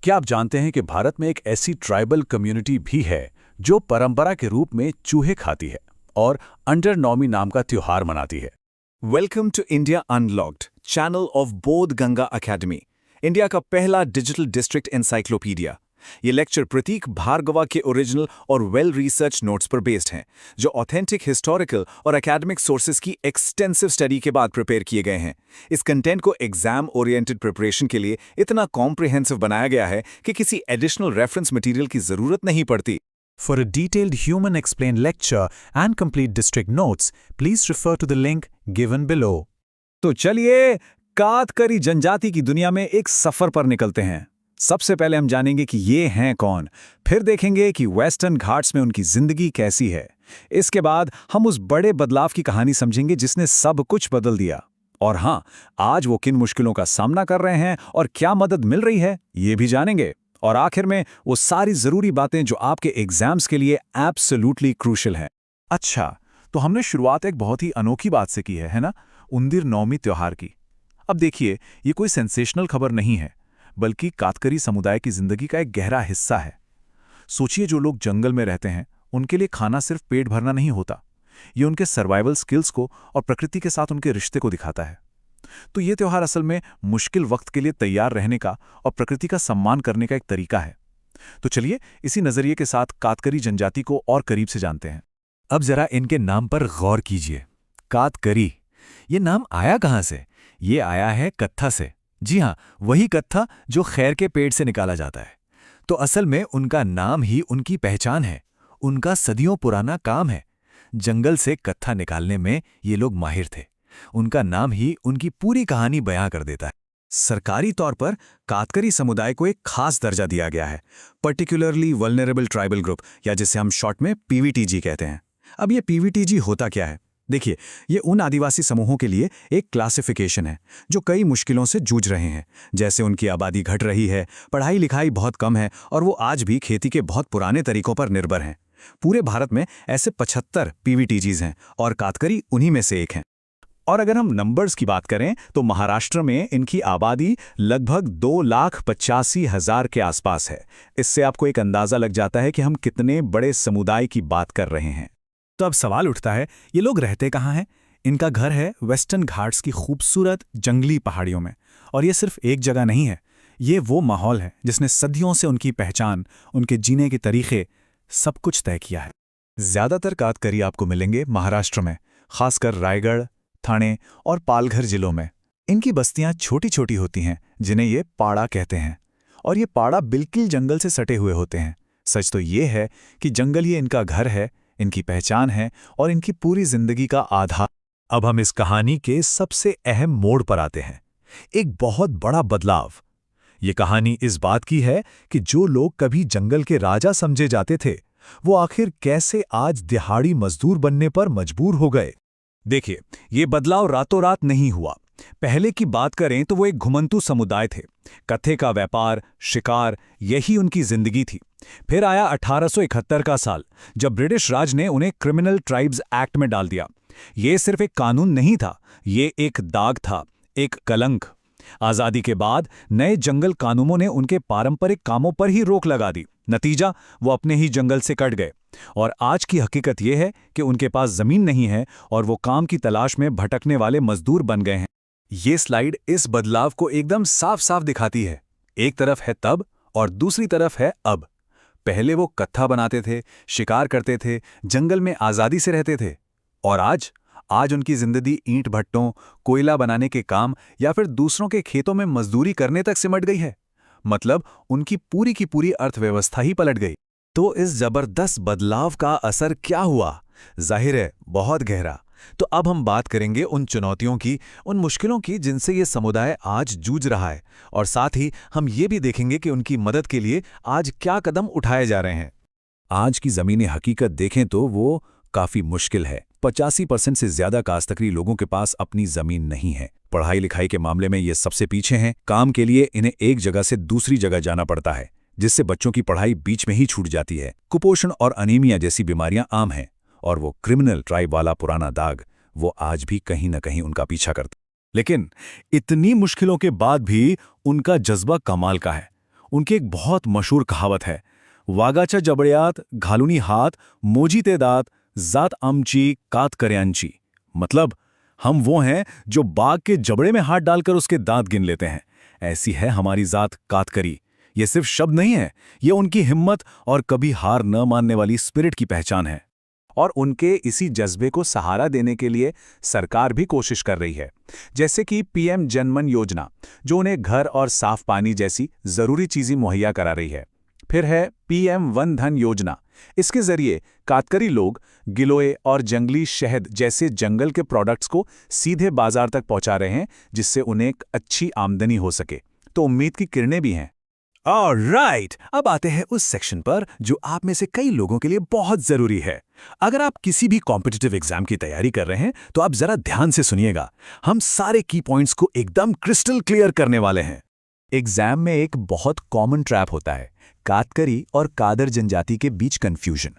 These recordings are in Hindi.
क्या आप जानते हैं कि भारत में एक ऐसी ट्राइबल कम्युनिटी भी है जो परंपरा के रूप में चूहे खाती है और अंडर नौमी नाम का त्योहार मनाती है। Welcome to India unlocked, channel of Bodh Ganga academy, India का पहला डिजिटल डिस्ट्रिक्ट एनसाइक्लोपीडिया। ये लेक्चर प्रतीक भार्गवा के ओरिजिनल और वेल रिसर्च नोट्स पर बेस्ड हैं, जो ऑथेंटिक हिस्टोरिकल और एकेडमिक सोर्सेज की एक्सटेंसिव स्टडी के बाद प्रिपेयर किए गए हैं। इस कंटेंट को एग्जाम ओरिएंटेड प्रिपरेशन के लिए इतना कॉम्प्रिहेंसिव बनाया गया है कि किसी एडिशनल रेफरेंस मटेरियल की जरूरत नहीं पड़ती। For a detailed human explained lecture and complete district notes, please refer to the link given below. तो चलिए कातकरी जनजाति की दुनिया में एक सफर पर निकलते हैं। सबसे पहले हम जानेंगे कि ये हैं कौन, फिर देखेंगे कि वेस्टर्न घाट्स में उनकी जिंदगी कैसी है। इसके बाद हम उस बड़े बदलाव की कहानी समझेंगे जिसने सब कुछ बदल दिया। और हाँ, आज वो किन मुश्किलों का सामना कर रहे हैं और क्या मदद मिल रही है, ये भी जानेंगे। और आखिर में वो सारी जरूरी बातें जो आपके एग्जाम्स के लिए एब्सोल्युटली क्रूशियल हैं। अच्छा, तो हमने शुरुआत एक बहुत ही अनोखी बात से की है ना? उंदीर नौमी त्योहार की। अब देखिए, ये कोई सेंसेशनल खबर नहीं है, बल्कि कातकरी समुदाय की जिंदगी का एक गहरा हिस्सा है। सोचिए, जो लोग जंगल में रहते हैं उनके लिए खाना सिर्फ पेट भरना नहीं होता, ये उनके सर्वाइवल स्किल्स को और प्रकृति के साथ उनके रिश्ते को दिखाता है। तो ये त्योहार असल में मुश्किल वक्त के लिए तैयार रहने का और प्रकृति का सम्मान करने का एक तरीका है। तो चलिए इसी नजरिए के साथ कातकरी जनजाति को और करीब से जानते हैं। अब जरा इनके नाम पर गौर कीजिए। कातकरी, ये नाम आया कहाँ से? ये आया है कत्था से। जी हाँ, वही कत्था जो खैर के पेड़ से निकाला जाता है। तो असल में उनका नाम ही उनकी पहचान है, उनका सदियों पुराना काम है। जंगल से कत्था निकालने में ये लोग माहिर थे। उनका नाम ही उनकी पूरी कहानी बयां कर देता है। सरकारी तौर पर कातकरी समुदाय को एक खास दर्जा दिया गया है, पर्टिकुलरली वल्नरेबल ट्राइबल ग्रुप, या जिसे हम शॉर्ट में पीवीटीजी कहते हैं। अब ये पीवीटीजी होता क्या है? देखिए, ये उन आदिवासी समूहों के लिए एक क्लासिफिकेशन है जो कई मुश्किलों से जूझ रहे हैं। जैसे उनकी आबादी घट रही है, पढ़ाई लिखाई बहुत कम है और वो आज भी खेती के बहुत पुराने तरीकों पर निर्भर हैं। पूरे भारत में ऐसे 75 पीवीटीजीज हैं और कातकरी उन्हीं में से एक हैं। और अगर हम नंबर्स की बात करें तो महाराष्ट्र में इनकी आबादी लगभग 2,85,000 के आसपास है। इससे आपको एक अंदाजा लग जाता है कि हम कितने बड़े समुदाय की बात कर रहे हैं। तो अब सवाल उठता है, ये लोग रहते कहाँ हैं? इनका घर है वेस्टर्न घाट्स की खूबसूरत जंगली पहाड़ियों में। और ये सिर्फ एक जगह नहीं है, ये वो माहौल है जिसने सदियों से उनकी पहचान, उनके जीने के तरीके, सब कुछ तय किया है। ज्यादातर कातकरी आपको मिलेंगे महाराष्ट्र में, खासकर रायगढ़, ठाणे और पालघर जिलों में। इनकी बस्तियां छोटी छोटी होती हैं जिन्हें ये पाड़ा कहते हैं, और ये पाड़ा बिल्कुल जंगल से सटे हुए होते हैं। सच तो ये है कि जंगल ये इनका घर है, इनकी पहचान है और इनकी पूरी जिंदगी का आधार। अब हम इस कहानी के सबसे अहम मोड़ पर आते हैं, एक बहुत बड़ा बदलाव। ये कहानी इस बात की है कि जो लोग कभी जंगल के राजा समझे जाते थे, वो आखिर कैसे आज दिहाड़ी मजदूर बनने पर मजबूर हो गए। देखिए, ये बदलाव रातों रात नहीं हुआ। पहले की बात करें तो वो एक घुमंतू समुदाय थे। कत्थे का व्यापार, शिकार, यही उनकी जिंदगी थी। फिर आया 1871 का साल, जब ब्रिटिश राज ने उन्हें क्रिमिनल ट्राइब्स एक्ट में डाल दिया। ये सिर्फ एक कानून नहीं था, ये एक दाग था, एक कलंक। आज़ादी के बाद नए जंगल कानूनों ने उनके पारंपरिक कामों पर ही रोक लगा दी। नतीजा, वो अपने ही जंगल से कट गए। और आज की हकीकत यह है कि उनके पास जमीन नहीं है और वो काम की तलाश में भटकने वाले मजदूर बन गए हैं। ये स्लाइड इस बदलाव को एकदम साफ साफ दिखाती है। एक तरफ है तब और दूसरी तरफ है अब। पहले वो कत्था बनाते थे, शिकार करते थे, जंगल में आज़ादी से रहते थे। और आज उनकी जिंदगी ईंट भट्टों, कोयला बनाने के काम या फिर दूसरों के खेतों में मजदूरी करने तक सिमट गई है। मतलब उनकी पूरी की पूरी अर्थव्यवस्था ही पलट गई। तो इस जबरदस्त बदलाव का असर क्या हुआ? जाहिर है, बहुत गहरा। तो अब हम बात करेंगे उन चुनौतियों की, उन मुश्किलों की जिनसे ये समुदाय आज जूझ रहा है, और साथ ही हम ये भी देखेंगे कि उनकी मदद के लिए आज क्या कदम उठाए जा रहे हैं। आज की ज़मीनी हकीकत देखें तो वो काफ़ी मुश्किल है। 85% से ज्यादा कास्तकरी लोगों के पास अपनी जमीन नहीं है। पढ़ाई लिखाई के मामले में ये सबसे पीछे हैं। काम के लिए इन्हें एक जगह से दूसरी जगह जाना पड़ता है, जिससे बच्चों की पढ़ाई बीच में ही छूट जाती है। कुपोषण और अनीमिया जैसी बीमारियां आम हैं, और वो क्रिमिनल ट्राइब वाला पुराना दाग वो आज भी कहीं न कहीं उनका पीछा करता। लेकिन इतनी मुश्किलों के बाद भी उनका जज्बा कमाल का है। उनकी एक बहुत मशहूर कहावत है, वागाचा जबड़यात घालुनी हात मोजीते दात जात आमची कातकऱ्यांची। मतलब हम वो हैं जो बाघ के जबड़े में हाथ डालकर उसके दांत गिन लेते हैं। ऐसी है हमारी जात कातकरी। ये सिर्फ शब्द नहीं है, ये उनकी हिम्मत और कभी हार न मानने वाली स्पिरिट की पहचान है। और उनके इसी जज्बे को सहारा देने के लिए सरकार भी कोशिश कर रही है, जैसे कि पीएम जनमन योजना, जो उन्हें घर और साफ पानी जैसी जरूरी चीजें मुहैया करा रही है। फिर है पीएम वन धन योजना। इसके जरिए कातकरी लोग गिलोय और जंगली शहद जैसे जंगल के प्रोडक्ट्स को सीधे बाजार तक पहुंचा रहे हैं, जिससे उन्हें एक अच्छी आमदनी हो सके। तो उम्मीद की किरणें भी हैं। ऑलराइट, अब आते हैं उस सेक्शन पर जो आप में से कई लोगों के लिए बहुत जरूरी है। अगर आप किसी भी कॉम्पिटिटिव एग्जाम की तैयारी कर रहे हैं तो आप जरा ध्यान से सुनिएगा। हम सारे की पॉइंट्स को एकदम क्रिस्टल क्लियर करने वाले हैं। एग्जाम में एक बहुत कॉमन ट्रैप होता है, कातकरी और कादर जनजाति के बीच कंफ्यूजन।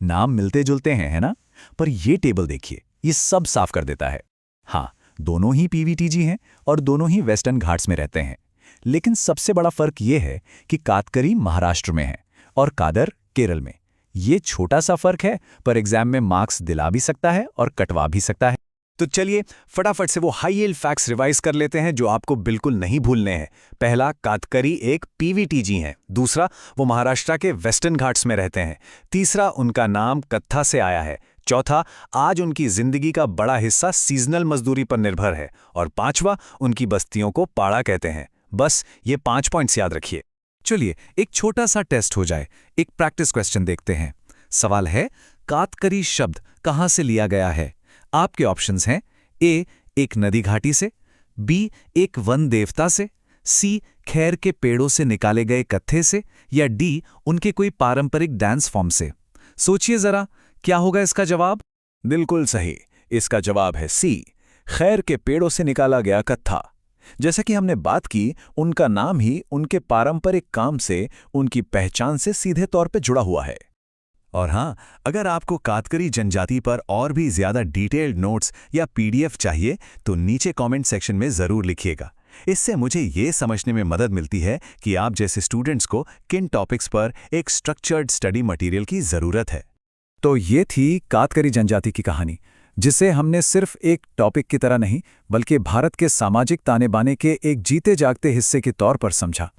नाम मिलते जुलते हैं, है ना? पर ये टेबल देखिए, ये सब साफ कर देता है। हाँ, दोनों ही पीवीटीजी हैं और दोनों ही वेस्टर्न घाट्स में रहते हैं। लेकिन सबसे बड़ा फर्क ये है कि कातकरी महाराष्ट्र में है और कादर केरल में। ये छोटा सा फर्क है, पर एग्जाम में मार्क्स दिला भी सकता है और कटवा भी सकता है। तो चलिए फटाफट से वो हाई यील्ड फैक्ट्स रिवाइज कर लेते हैं जो आपको बिल्कुल नहीं भूलने हैं। पहला, कातकरी एक पीवीटीजी हैं। दूसरा, वो महाराष्ट्र के वेस्टर्न घाट्स में रहते हैं। तीसरा, उनका नाम कत्था से आया है। चौथा, आज उनकी जिंदगी का बड़ा हिस्सा सीजनल मजदूरी पर निर्भर है। और पांचवा, उनकी बस्तियों को पाड़ा कहते हैं। बस ये 5 पॉइंट्स याद रखिए। चलिए एक छोटा सा टेस्ट हो जाए। एक प्रैक्टिस क्वेश्चन देखते हैं। सवाल है, कातकरी शब्द कहां से लिया गया है? आपके ऑप्शंस हैं ए, एक नदी घाटी से, बी, एक वन देवता से, सी, खैर के पेड़ों से निकाले गए कत्थे से, या डी, उनके कोई पारंपरिक डांस फॉर्म से। सोचिए जरा, क्या होगा इसका जवाब? बिल्कुल सही, इसका जवाब है सी, खैर के पेड़ों से निकाला गया कत्था। जैसा कि हमने बात की, उनका नाम ही उनके पारंपरिक काम से, उनकी पहचान से सीधे तौर पे जुड़ा हुआ है। और हाँ, अगर आपको कातकरी जनजाति पर और भी ज्यादा डिटेल्ड नोट्स या पीडीएफ चाहिए तो नीचे कमेंट सेक्शन में जरूर लिखिएगा। इससे मुझे ये समझने में मदद मिलती है कि आप जैसे स्टूडेंट्स को किन टॉपिक्स पर एक स्ट्रक्चर्ड स्टडी मटेरियल की जरूरत है। तो ये थी कातकरी जनजाति की कहानी, जिसे हमने सिर्फ एक टॉपिक की तरह नहीं बल्कि भारत के सामाजिक ताने बाने के एक जीते जागते हिस्से के तौर पर समझा।